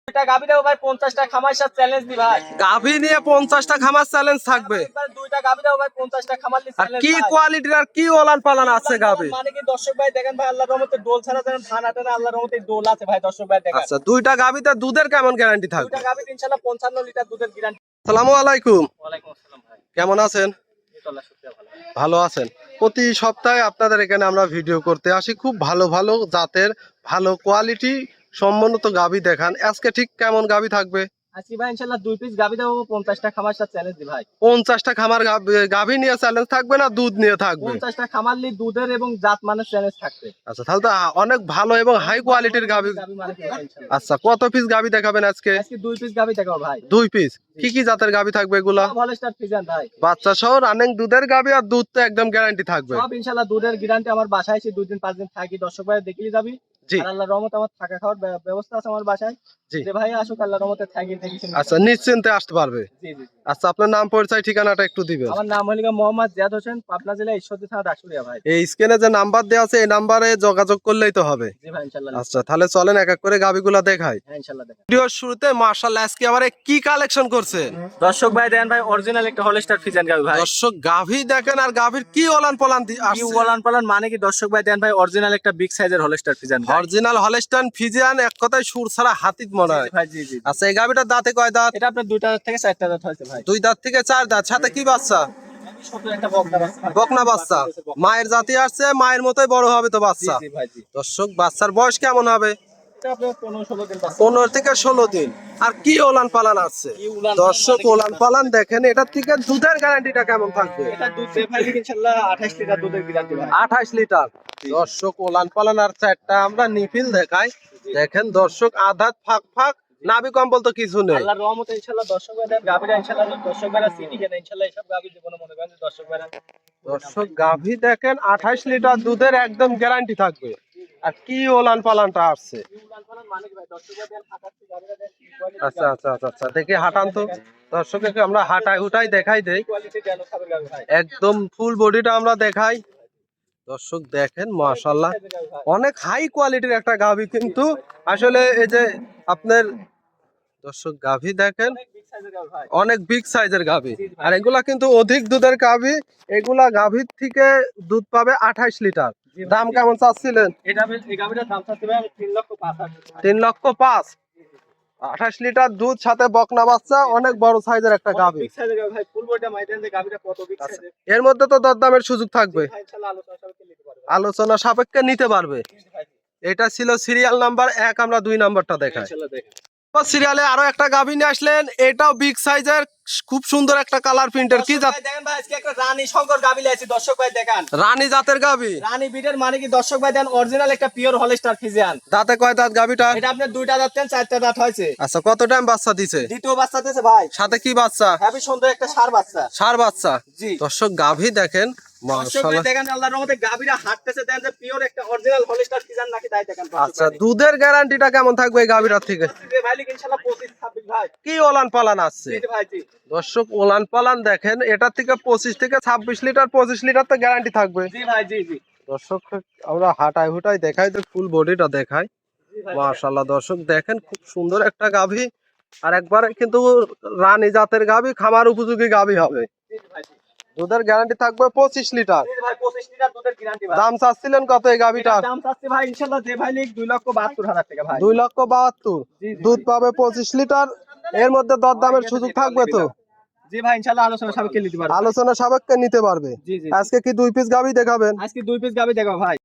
দুইটা গাভী দেবো ভাই 50টা খামার সাথে চ্যালেঞ্জ দি ভাই। গাভী নিয়ে 50টা খামার চ্যালেঞ্জ থাকবে। একবার দুইটা গাভী দেবো ভাই 50টা খামার নিয়ে আর চ্যালেঞ্জ কি কোয়ালিটির আর কি ওলান পালান আছে গাভী? মানে কি দর্শক ভাই দেখেন ভাই, আল্লাহর রহমতে দোল ছাড়া যেন ধান আটে না, আল্লাহর রহমতে দোল আছে ভাই। দর্শক ভাই দেখেন আচ্ছা, দুইটা গাভীতে দুধের কেমন গ্যারান্টি থাকবে? দুইটা গাভী ইনশাআল্লাহ 55 লিটার দুধের গ্যারান্টি। আসসালামু আলাইকুম, ওয়ালাইকুম আসসালাম ভাই। কেমন আছেন? ইনশাআল্লাহ শুকরিয়া ভালো। ভালো আছেন? প্রতি সপ্তাহে আপনাদের এখানে আমরা ভিডিও করতে আসি, খুব ভালো ভালো জাতের ভালো কোয়ালিটি সম্মানিত গাভী দেখান। আজকে ঠিক কেমন গাভী থাকবে? আজকে ভাই ইনশাআল্লাহ 2 পিস গাভী দেবো 50টা খামার সাথে চ্যালেঞ্জ দি ভাই। 50টা খামার গাভী নিয়ে চ্যালেঞ্জ থাকবে না দুধ নিয়ে থাকবে? 50টা খামার নিয়ে দুধের এবং জাত মানের চ্যালেঞ্জ থাকবে। আচ্ছা, তাহলে তো অনেক ভালো এবং হাই কোয়ালিটির গাভী। গাভী মানে কি ভাই ইনশাআল্লাহ। আচ্ছা, কত পিস গাভী দেখাবেন আজকে? আজকে 2 পিস গাভী দেখাবো ভাই। 2 পিস। কি কি জাতের গাভী থাকবে এগুলা? সব হলস্টার ফ্রিজিয়ান ভাই। বাচ্চা সহ রানিং দুধের গাভী, আর দুধ তো একদম গ্যারান্টি থাকবে। সব ইনশাআল্লাহ দুধের গ্যারান্টি। আমার বাসায় এসে 2 দিন 5 দিন থাকি, দর্শক ভাই দেখলি যাবি। জি আর আল্লাহর রহমতে আমার থাকা খাওয়ার ব্যবস্থা আছে আমার বাসায়। জি। যে ভাই আসুক আল্লাহর রহমতে থাকি। আচ্ছা, নিশ্চিন্তে আসতে পারবে। জি জি। আচ্ছা, আপনার নাম পরিচয় ঠিকানাটা একটু দিবেন। আমার নাম হলো মোহাম্মদ জিয়াদ হোসেন, পাবনা জেলা ঈশ্বরদী থানা ডাকসুরিয়া ভাই। এই স্ক্রিনে যে নাম্বার দেওয়া আছে এই নাম্বারে যোগাযোগ করলেই তো হবে। জি ভাই ইনশাআল্লাহ। আচ্ছা, তাহলে চলেন এক এক করে গাভীগুলা দেখাই। হ্যাঁ ইনশাআল্লাহ দেখেন। ভিডিওর শুরুতে মাশাআল্লাহ আজকে আবার কি কালেকশন করছেন? দর্শক ভাই দেখেন ভাই, অরিজিনাল একটা হলস্টার ফ্রিজিয়ান গাভী ভাই। দর্শক গাভী দেখেন, আর গাভীর কি ওলান পলান কি আসছে। ওলান পালান মানে কি দর্শক ভাই দেখেন ভাই, অরিজিনাল একটা বিগ সাইজের হলস্টার ফ্রিজিয়ান ভাই। অরিজিনাল হলস্টাইন ফ্রিজিয়ান, এক কথায় সুর ছাড়া হাতিত মনে হয়। ভাই জি জি। আচ্ছা, এই গাভীটার দাঁতে কয় দাঁত? এটা আপনার 2টা থেকে 4টা দাঁত হয়েছে ভাই। 2 দাঁত থেকে 4 দাঁত, সাথে কি বাচ্চা? ছোট একটা বকনা বাচ্চা। বকনা বাচ্চা। মায়ের জাতি আসছে, মায়ের মতোই বড় হবে তো জি বাচ্চা। জি ভাই জি। দর্শক বাচ্চার বয়স কেমন হবে? এটা আপনার 15-16 দিন বাচ্চা। 15 থেকে 16 দিন। আর কি ওলান পালান আছে? কি উলান দর্শক পালান ওলান পালান দেখেন, এটার থেকে দুধের গ্যারান্টিটা কেমন থাকবে? এটা দুধ দেয় ভাই ইনশাআল্লাহ 28 লিটার দুধের গ্যারান্টি ভাই। 28 লিটার। দর্শক ওলান পালান আর চারটা আমরা নিফিল দেখাই। দেখেন দর্শক, আধাত ফাঁক ফাঁক, নাভি কম্বল তো কিছু নেই। আল্লাহর রহমতে ইনশাআল্লাহ দর্শক ভাইরা গাভীরা ইনশাআল্লাহ দর্শক ভাইরা চিনি কেন ইনশাআল্লাহ এইসব গাভী জীবনে মনে করেন যে দর্শক ভাইরা। দর্শক গাভী দেখেন 28 লিটার দুধের একদম গ্যারান্টি থাকবে। আর কি ওলান পালানটা আসছে। উলান পালান মানে কি ভাই দর্শক ভাই দেন হাঁটাচ্ছি গাভীরা দেন আচ্ছা আচ্ছা আচ্ছা আচ্ছা, দেখি হাঁটান তো। দর্শককে আমরা হাঁটাই হুটাই দেখাই দেই। কোয়ালিটি দেন খাবে গাভী ভাই। একদম ফুল বডিটা আমরা দেখাই। দর্শক দেখেন মাশাআল্লাহ অনেক হাই কোয়ালিটির একটা গাভী, কিন্তু আসলে এই যে আপনার দর্শক গাভী দেখেন অনেক বিগ সাইজের গাভী ভাই। অনেক বিগ সাইজের গাভী। আর এগুলা কিন্তু অধিক দুধের গাভী। এগুলা গাভীর থেকে দুধ পাবে 28 লিটার। দাম কেমন চাচ্ছিলেন? এটা এই গাভীটার দাম চাচ্ছি ভাই আমি 3,05,000। 3,05,000। 28 লিটার দুধ, সাথে বকনা বাচ্চা, অনেক বড় সাইজের একটা গাভী। বিগ সাইজের গাভী ভাই, ফুল বডিটা মাইদেন যে গাভীটা কত বিগ সাইজের। এর মধ্যে তো দরদামের সুযোগ থাকবে, ভাই ইনশাআল্লাহ আলোচনা সাপেক্ষে নিতে পারবে। আলোচনা সাপেক্ষে নিতে পারবে। ভাই এটা ছিল সিরিয়াল নাম্বার 1, আমরা 2 নাম্বারটা দেখাই। ইনশাআল্লাহ দেখেন। সিরিয়ালে আরো একটা গাভী নিয়ে আসলেন, এটাও বিগ সাইজের, খুব সুন্দর একটা কালার প্রিন্টের। কি জাত? ভাই দেখেন ভাই আজকে একটা রানী শঙ্কর গাভী লাইছি দর্শক ভাই দেখেন। রানী জাতের গাভী। রানী বিটের মানে কি দর্শক ভাই দেন অরিজিনাল একটা পিওর হলস্টার ফ্রিজিয়ান। দাঁতে কয় দাঁত গাভীটা? এটা আপনার 2টা দাঁত 4টা দাঁত হয়েছে। আচ্ছা, কত টাইম বাচ্চা দিছে? দ্বিতীয় বাচ্চা দিয়েছে ভাই। সাথে কি বাচ্চা? হেভি সুন্দর একটা ষাঁড় বাচ্চা। ষাঁড় বাচ্চা। জি। দর্শক গাভী দেখেন দর্শক ভাই মাশাআল্লাহ। দেখেন আল্লাহর রহমতে গাভীরা হাঁটতেছে দেন যে পিওর একটা অরিজিনাল হলস্টার ফ্রিজিয়ান নাকি তাই দেখেন। আচ্ছা, দুধের গ্যারান্টিটা কেমন থাকবে এই গাভীটার থেকে? ভাই লিখ ইনশাআল্লাহ 25-26 ভাই। কি ওলান পালান আসছে? জি ভাই জি। দর্শক ওলান পালান দেখেন, এটা থেকে 25 থেকে 26 লিটার, 25 লিটার তো গ্যারান্টি থাকবে। জি ভাই জি জি। দর্শক আমরা হাঁটাই হুটাই দেখাই তো, ফুল বডিটা দেখাই। জি ভাই। মাশাআল্লাহ দর্শক দেখেন, খুব সুন্দর একটা গাভী। আর একবার কিন্তু রানী জাতের গাভী, খামার উপযোগী গাভী হবে। জি ভাই জি। দুধের গ্যারান্টি থাকবে 25 লিটার। জি ভাই 25 লিটার দুধের গ্যারান্টি ভাই। দাম চাচ্ছিলেন কত এই গাভীটার? দাম চাচ্ছি ভাই ইনশাআল্লাহ যে ভাই লিখ 2,72,000 টাকা ভাই। 2,72,000। জি, জি। দুধ পাবে 25 লিটার। এর মধ্যে দরদামের সুযোগ থাকবে তো? জি ভাই ইনশাআল্লাহ আলোচনা সাপেক্ষে নিতে পারবে। আলোচনা সাপেক্ষে নিতে পারবে। জি জি। আজকে কি 2 পিস গাভী দেখাবেন? আজকে 2 পিস গাভী দেখাবো ভাই।